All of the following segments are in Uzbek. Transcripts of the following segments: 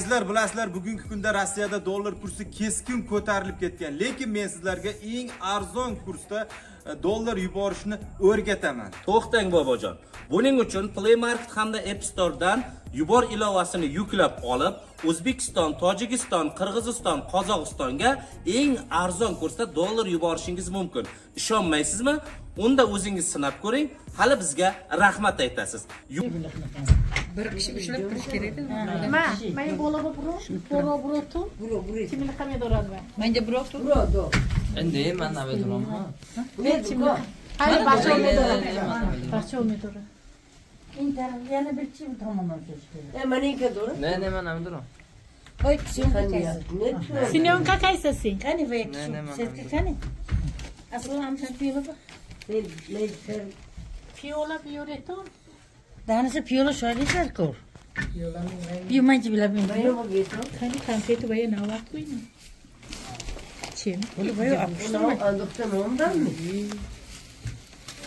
Azizlar, bilasizlar, bugungi kunda Rossiyada dollar kursi keskin ko'tarilib ketgan, lekin men sizlarga eng arzon kursda dollar yuborishni o'rgataman. To'xtang bobojon. Buning uchun Play Market hamda App Store'dan Yubor ilovasini yuklab olib, O'zbekiston, Tojikiston, Qirg'iziston, Qozog'istonga eng arzon kursda dollar yuborishingiz mumkin. Ishonmaysizmi? Unda o'zingiz sinab ko'ring, hali bizga rahmat aytasiz. Bir kishi ishlab turish kerak-da. Men bo'laba burotu. Kimni qamay doradi? Menga burotu. Endi men nima duraman? Men kimni? Hayır, bahçe olmayı bahçe olmayı doğru. İnternet yana bir çift tamamen keşke. Hemen ilk doğru. Ne men nima duraman? Oy kişinin kakaysa. Sinyon kakaysa sin. Kani ve kişi. Sevki kani. Asıl amcan piyolo bak. Piola pioreto. Danası piyolo şöyle ser kor. Yumancı bile bilmiyor. Kani kanfetu baya navak kuyun. Çim. Bunu böyle apıştırma. Aldıktan ondan mı?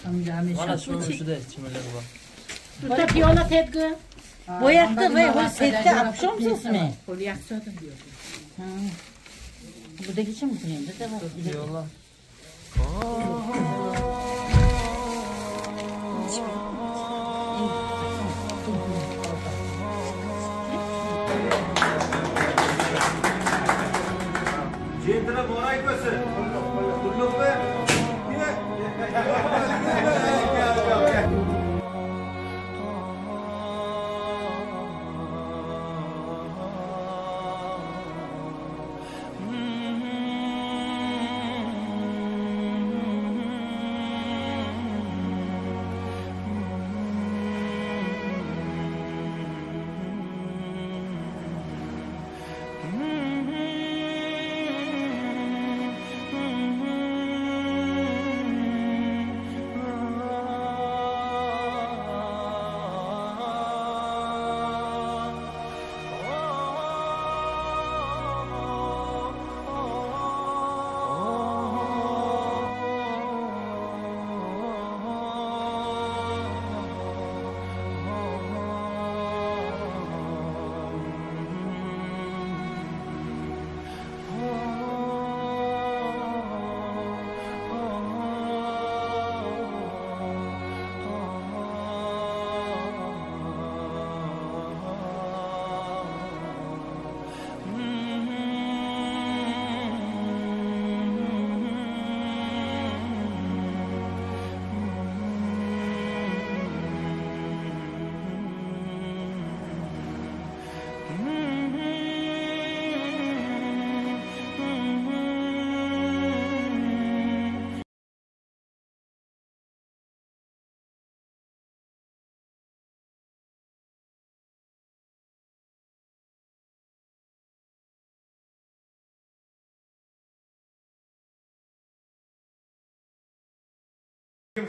Amcamı Mana şu. shunda chimirlar bor. Tuta piola tedgı. Boyaktı ve o sette apışıyor musunuz mu? Kolu yaksadım diyor. Bu da geçen mi kurayım? Yo'lla. Jentira boray ko'si. Turluqmi?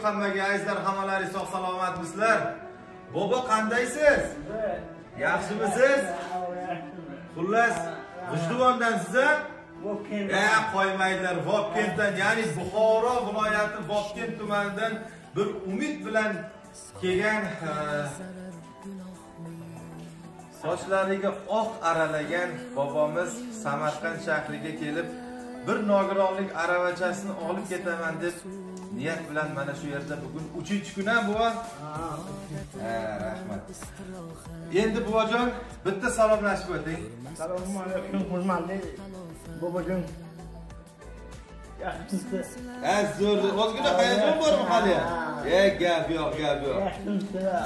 Hammaga azizlar, hammalaringiz sog' salomatmisizlar? Bobo qandaysiz? Yaxshimisiz? Xullas, G'ijduvondansiz-a? Qo'ymaydilar, Vobkentdan, ya'ni Buxoro viloyati Vobkent tumanidan bir umid bilan kelgan sochlariga oq aralagan bobomiz Samarqand shahriga kelib, bir nogironlik aravachasini olib ketaman deb niyat bilan mana shu yerda bugun 3-kun bu. Rahmat. Endi buvajon, bitta salomlashib o'ting. Assalomu alaykum, hurmatli bobojon. Yaxshimisiz? Zo'r, ozgina hayajon bormi hali? Gap yo'q, gap yo'q.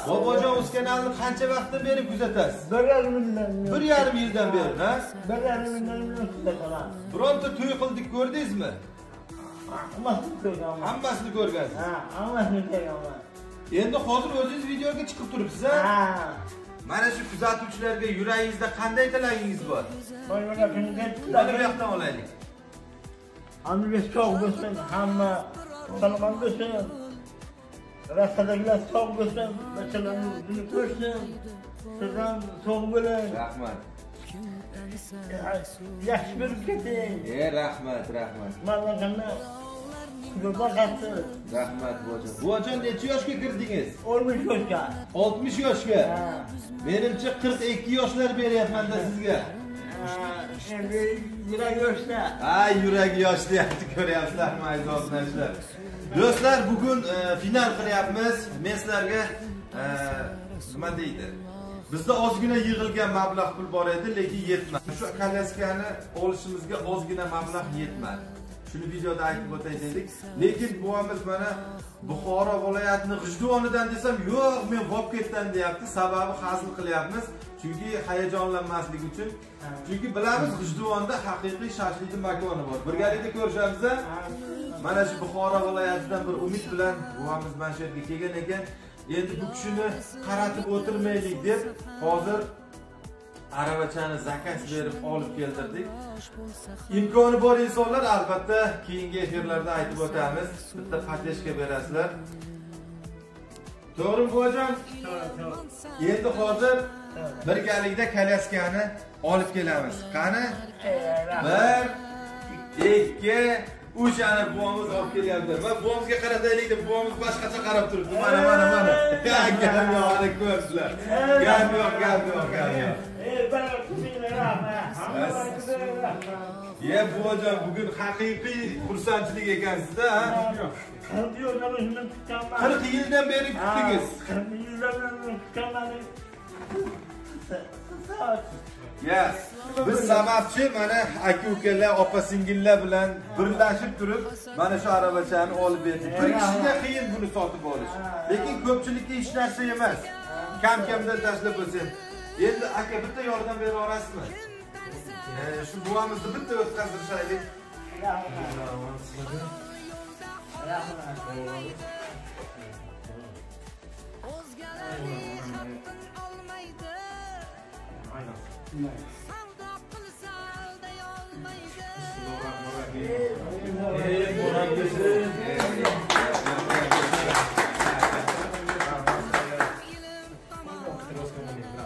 Bobojon, o'z kanalni qancha vaqtdan beri kuzatasiz? 1,5 yildan beri, ha? 1,5 yildan beri kuzataman. Bironta to'y qildik, ko'rdingizmi? Hammasini ko'rgansiz. Hammasini ko'rganman. Endi hozir o'zingiz videoga chiqib turibsiz, ha? Mana shu kuzatuvchilarga yuragingizda qanday tilagingiz bor? Mana bu yoqdan olaylik. Hamma sog' bo'lsin, hamma salomat bo'lsin. Rastadagilar sog' bo'lsin, bachalarini o'zini ko'rsin. Siz ham sog' bo'ling. Rahmat. Yaxshi bo'lib keting. Rahmat, rahmat. Mana qanday Bakatı. Rahmat buvajon. Buvajon necha yoshga kirdingiz? 60 yoshga. 60 yoshga. Menimcha 42 yoshlar beryapman-da sizga. Endi yurak yoshda. Ha, yuragi yoshlayapti, ko'ryapsizlarmi aziz obunachilar? Do'stlar, bugun final qilyapmiz. Men sizlarga nima deydi? Bizda ozgina yig'ilgan mablag' pul bor edi, lekin yetmadi. Shu kolyaskani olishimizga ozgina mablag' yetmadi. Shuni videoda aytib o'tay dedik. Lekin buvamiz mana Buxoro viloyatining G'ijduvonidan desam, yo'q, men vop ketdan deyapti. Sababi hazil qilyapmiz. Chunki hayajonlanmaslik uchun. Chunki bilamiz G'ijduvonda haqiqiy shashlikning makoni bor. Birgalikda ko'rishamiz. Mana shu Buxoro viloyatidan bir umid bilan buvamiz mana shu yerga kelgan ekan. Endi bu kishini qaratib o'tirmaylik deb hozir aravachani zakaz berib olib keltirdik. İmkoni bor insonlar albatta keyingi efirlarda aytib o'tamiz. Bitta pateshka berasizlar. To'g'rimi buvajon? Endi hozir birgalikda kolyaskani olib kelamiz. Qani? 1 2 O'shani buvamiz olib kelyapti. Va buvamizga qarataylik deb buvamiz boshqacha qarab turibdi. Mana. Gap yo'q, ko'rsizlar. Gap yo'q. Ye buvajon, bugun haqiqiy xursandchilik ekansizda, ha? 40 yildan beri kutdingiz. 40 yildan beri kutganman. Yes. Biz sababchi mana aka-ukalar, opa-singillar bilan birlashib turib, mana shu aravachani olib berdik. Bir kishiga qiyin buni sotib olish. Lekin ko'pchilikka hech narsa emas. Kam-kamdan tashlab bo'lsin. Endi aka bitta yordam bera olasizmi? Shu buvamizni bitta o'tkazdirishaylik.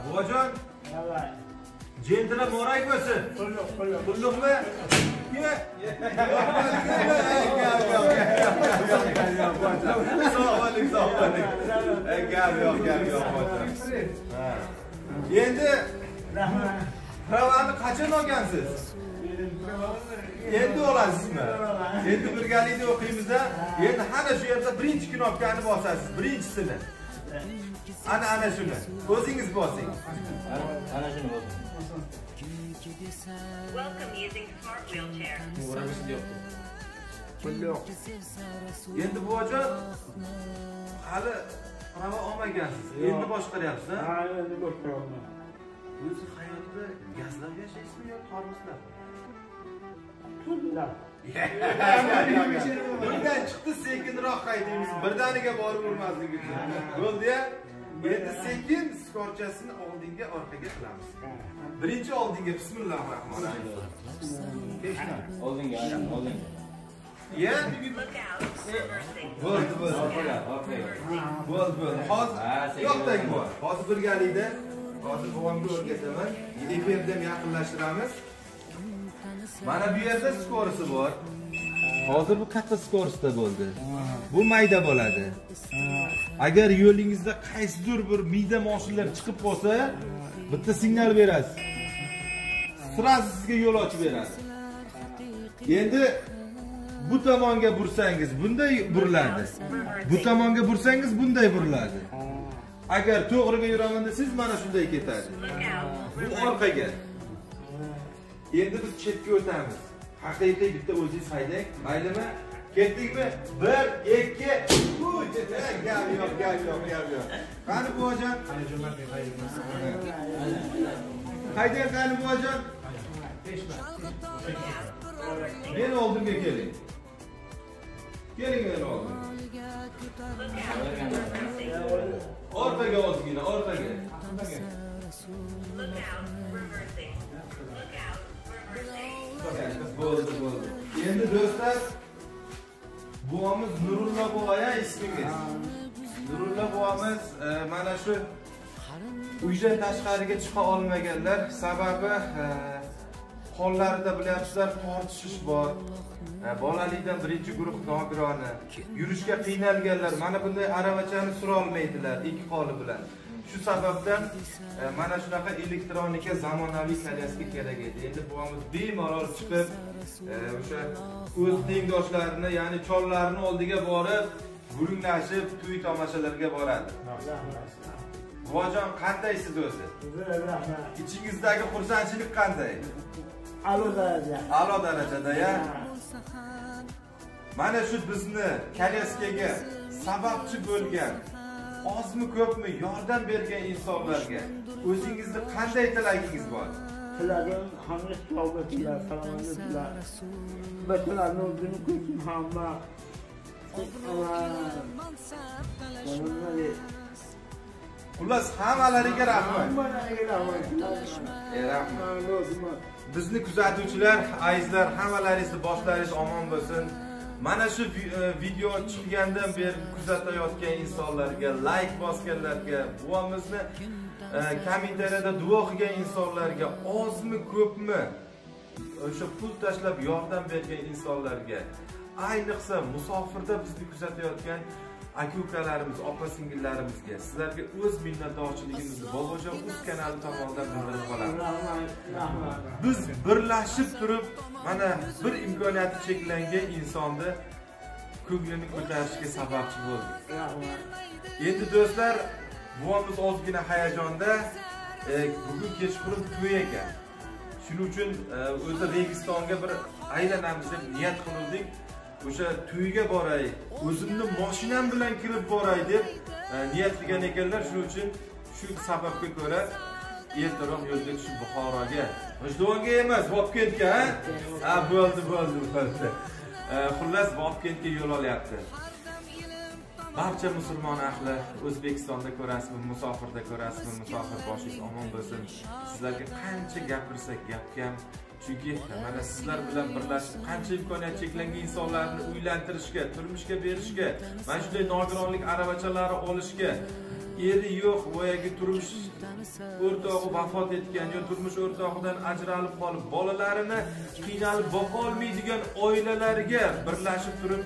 Buvajon, jentira moray bo'lsin. Pulliqmi? Sog'lik. Gap yo'q. Endi pravani qachon olgansiz? Endi olasizmi? Endi birgalikda o'qiymiz-da. Endi ana shu yerda birinchi knopkani bosasiz, birinchisini. Ana shuni. O'zingiz bosing. Ana shuni bosing. Welcome using smart wheelchair. Endi buvajon hali prava olmagansiz. Endi boshqaryapsiz, ha? Ha, endi boshqaraman. O'zi hayotda gazlab yashaysizmi yo tormozlab? Pullar. Bundan chiqdi sekinroq haydaymiz. Birdaniga borib urmaslik uchun. Bo'ldi-ya? Endi sekin skorchasini oldinga orqaga qilamiz. Birinchi oldinga bismillahirrohmanirrohim. Oldinga. Ya? Look out, reversing. Bo'ldi. Hozir yo'qdagi bor. Hozir birgalikda hozir buvamga o'rgataman. Efirda ham yaqinlashtiramiz. Mana bu yerda skorisi bor. Hozir bu katta skorsda bo'ldi. Bu mayda bo'ladi. Agar yo'lingizda qaysidir bir miyda mashinalar chiqib qolsa, bitta signal berasiz. Sirasi sizga yo'l ochib beradi. Endi bu tomonga bursangiz bunday buriladi. Bu tomonga bursangiz bunday buriladi. Agar to'g'riga yuraman desangiz mana shunday ketadi. Bu orqaga. Endi biz chetga o'tamiz. Haqiqiy bitta o'zingiz haydang. Maylimi? Ketdikmi? 1 2 Gap yo'q. Qani buvajon? Haydang qani buvajon? Men oldimga keling. Keling men oldimga. Orqaga ozgina, orqaga. Look out, reversing. Look out, reversing. Bo'ldi. Endi do'stlar, buvamiz Nurulla buvaya ismingiz. Nurulla buvamiz mana shu uydan tashqariga chiqa olmaganlar sababi hollarida bilyapsizlar, tortishish bor. Bolalikdan birinchi guruh nogironi, yurishga qiynalganlar mana bunday aravachani sura olmaydilar ikki qoli bilan. Shu sababdan mana shunaqa elektronika zamonaviy kolyaska kerak edi. Endi buvamiz bemalol chiqib o'sha o'z tengdoshlarini, ya'ni chollarning oldiga borib, guringlashib, to'y tomoshalarga boradi. Buvajon, qandaysiz o'zi? Ichingizdagi xursandchilik qanday? A'lo darajada-ya. Mana shu bizni kolyaskaga sababchi bo'lgan, ozmi ko'pmi yordam bergan insonlarga o'zingizni qanday tilagingiz bor? Tilagim hamma sog'liklar, salomatliklar. Batlarning o'zini ko'rsin hamma. Xullas hammalariga rahmat. Bizni kuzatuvchilar, azizlar, hammalaringizni boshlaringiz omon bo'lsin. Mana shu video chiqqandan beri kuzatayotgan insonlarga, like bosganlarga, buvamizni kommentariyada duo qilgan insonlarga, ozmi ko'pmi o'sha pul tashlab yordam bergan insonlarga, ayniqsa musofirda bizni kuzatayotgan aka-ukalarimiz, opa-singillarimizga, sizlarga o'z minnatdorchiligimizni Bobojon Uz kanali tomonidan bildirib qolamiz. Biz birlashib turib, mana bir imkoniyati cheklangan insonni ko'nglini ko'tarishga sababchi bo'ldik. Endi do'stlar, buvamiz ozgina hayajonda, bugun kechqurun to'y ekan. Shuning uchun o'zi Registonga bir aylanamiz deb niyat qildik. O'sha to'yga boray, o'zimni mashinam bilan kirib boray deb niyat qilgan ekanlar. Shuning uchun shu sababga ko'ra ertaroq yo'lga tushib Buxoroga, G'ijduvonga emas, Vobkentga, ha? Bo'ldi. Xullas Vobkentga yo'l olyapti. Barcha musulmon ahli O'zbekistonda ko'rasizmi, musofirda ko'rasizmi, musofir boshingiz omon bo'lsin. Sizlarga qancha gapirsak gap kam. Chunki mana sizlar bilan birlashib qancha imkoniyat cheklangan insonlarni uylantirishga, turmushga berishga, mana shunday nogironlik aravachalari olishga, eri yo'q, boyagi turmush o'rtog'i vafot etgan yoki turmush o'rtog'idan ajralib qolib, bolalarini qiynalib boqa olmaydigan oilalarga birlashib turib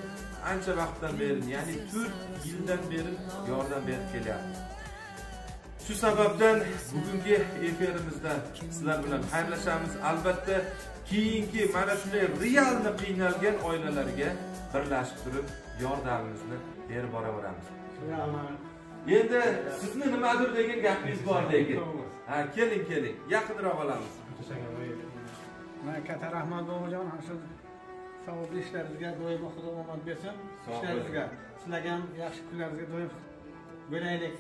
ancha vaqtdan beri, ya'ni 4 yildan beri yordam berib kelyapti. Shu sababdan bugungi efirimizda sizlar bilan xayrlashamiz. Albatta, keyingi mana shunday realni qiynalgan oilalarga birlashib turib yordamimizni berib boraveramiz. Endi sizni nimadir degan gapingiz bor lekin. Ha, keling, yaqinroq olamiz. Men katta rahmat Bobojon, shu savobli ishlaringizga doim Xudo omad bersin. Ishlaringizga, sizlarga ham yaxshi kunlaringizga doim bo'laylik.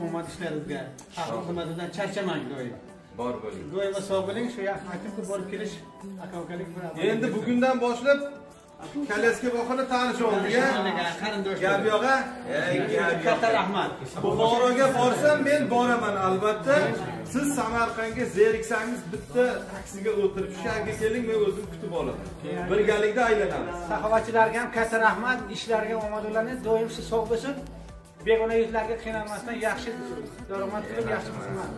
Omad ishlaringizga, xalq xizmatidan charchamang doim. Bor bo'ling. Doim sog' bo'ling, shu yaxshi aytib borib kelish, aka-ukalik bilan. Endi bugundan boshlab kolyaska boqini tanishib oldik, qarindosh. Gap yo'q-a? Katta rahmat. Buxoroga borsam men boraman albatta. Siz Samarqandga zeriksangiz bitta taksiga o'tirib shu yerga keling, men o'zim kutib olaman. Birgalikda aylanamiz. Saxovatchilarga ham katta rahmat, ishlariga omadlarni doim sog' bo'lsin. Begona yuzlarga qiynalmasdan yaxshi daromad qilib yaxshi xizmat